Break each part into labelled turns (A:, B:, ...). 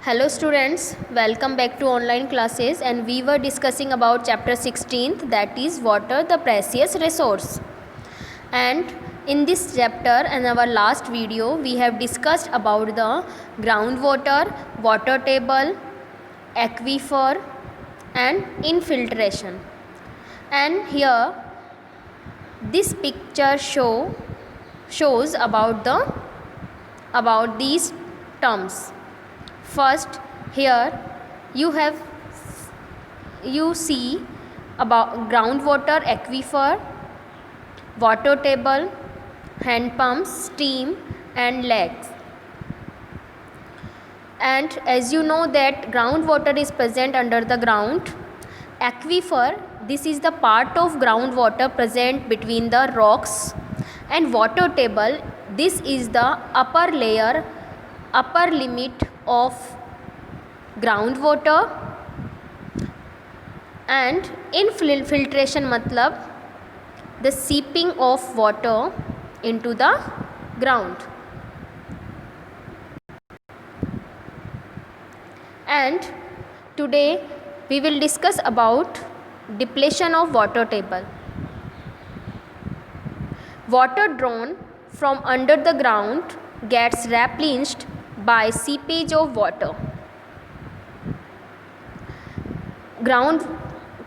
A: Hello students, welcome back to online classes, and we were discussing about chapter 16th, that is water, the precious resource. And in this chapter and our last video we have discussed about the groundwater, water table, aquifer and infiltration. And here this picture shows about these terms. First, here you see about groundwater, aquifer, water table, hand pumps, steam and lakes. And as you know that groundwater is present under the ground. Aquifer, this is the part of groundwater present between the rocks, and water table, this is the upper limit of groundwater. And infiltration matlab the seeping of water into the ground. And today we will discuss about depletion of water table. Water drawn from under the ground gets replenished by seepage of water. Ground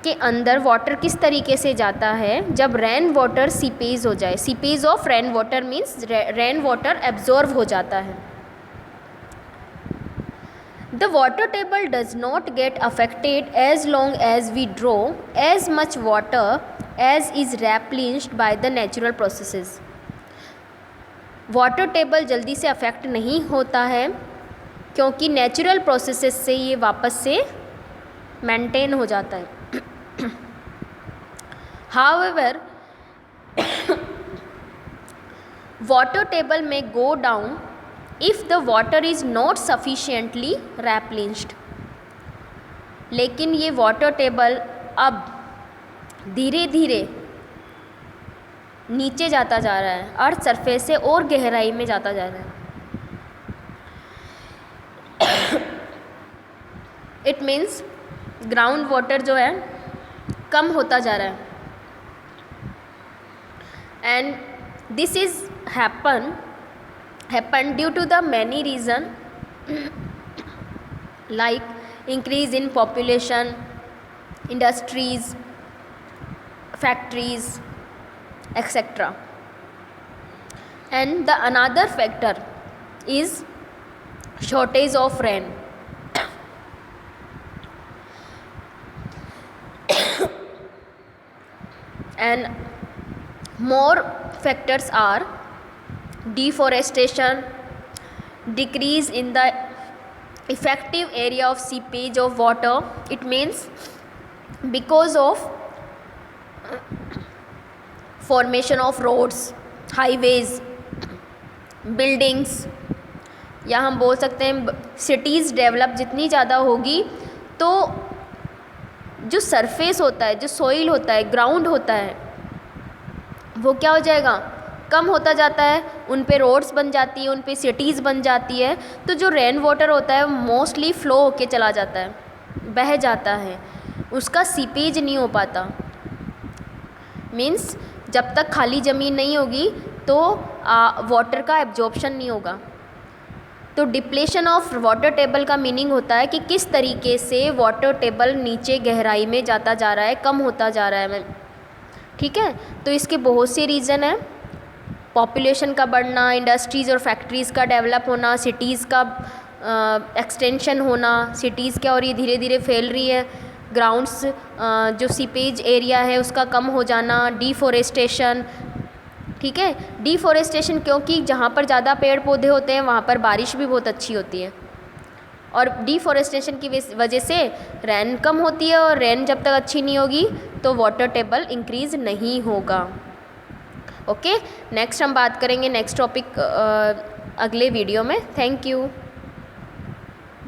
A: के अंदर water किस तरीके से जाता है? जब rain water seepage हो जाए, seepage of rain water means rain water absorb हो जाता है. The water table does not get affected as long as we draw as much water as is replenished by the natural processes. Water table जल्दी से affect नहीं होता है क्योंकि natural processes से ये वापस से मेंटेन हो जाता है. However, water table may go down if the water is not sufficiently replenished. लेकिन ये वाटर टेबल अब धीरे धीरे नीचे जाता जा रहा है, अर्थ सरफेस से और गहराई में जाता जा रहा है. इट मीन्स ग्राउंड वाटर जो है कम होता जा रहा है. And this is happen due to the many reason like increase in population, industries, factories, etc. And the another factor is shortage of rain. And more factors are deforestation, decrease in the effective area of seepage of water. It means because of formation of roads, highways, buildings, या हम बोल सकते हैं cities develop जितनी ज़्यादा होगी तो जो सरफेस होता है, जो सोइल होता है, ग्राउंड होता है, वो क्या हो जाएगा? कम होता जाता है. उन पे रोड्स बन जाती है, उन पे सिटीज़ बन जाती है, तो जो रेन वाटर होता है मोस्टली फ़्लो होके चला जाता है, बह जाता है, उसका सीपेज नहीं हो पाता. मीन्स जब तक खाली ज़मीन नहीं होगी तो वाटर का एब्जॉर्प्शन नहीं होगा. तो डिप्लेशन ऑफ वाटर टेबल का मीनिंग होता है कि किस तरीके से वाटर टेबल नीचे गहराई में जाता जा रहा है, कम होता जा रहा है. ठीक है, तो इसके बहुत से रीज़न हैं. पॉपुलेशन का बढ़ना, इंडस्ट्रीज़ और फैक्ट्रीज़ का डेवलप होना, सिटीज़ का एक्सटेंशन होना, सिटीज़ क्या हो रही है, धीरे धीरे फैल रही है. ग्राउंड्स जो सीपेज एरिया है उसका कम हो जाना, डिफॉरेस्टेशन. ठीक है, डिफॉरेस्टेशन क्योंकि जहाँ पर ज़्यादा पेड़ पौधे होते हैं वहाँ पर बारिश भी बहुत अच्छी होती है, और डिफॉरेस्टेशन की वजह से रेन कम होती है, और रेन जब तक अच्छी नहीं होगी तो वाटर टेबल इंक्रीज़ नहीं होगा. ओके, नेक्स्ट हम बात करेंगे नेक्स्ट टॉपिक अगले वीडियो में. Thank you.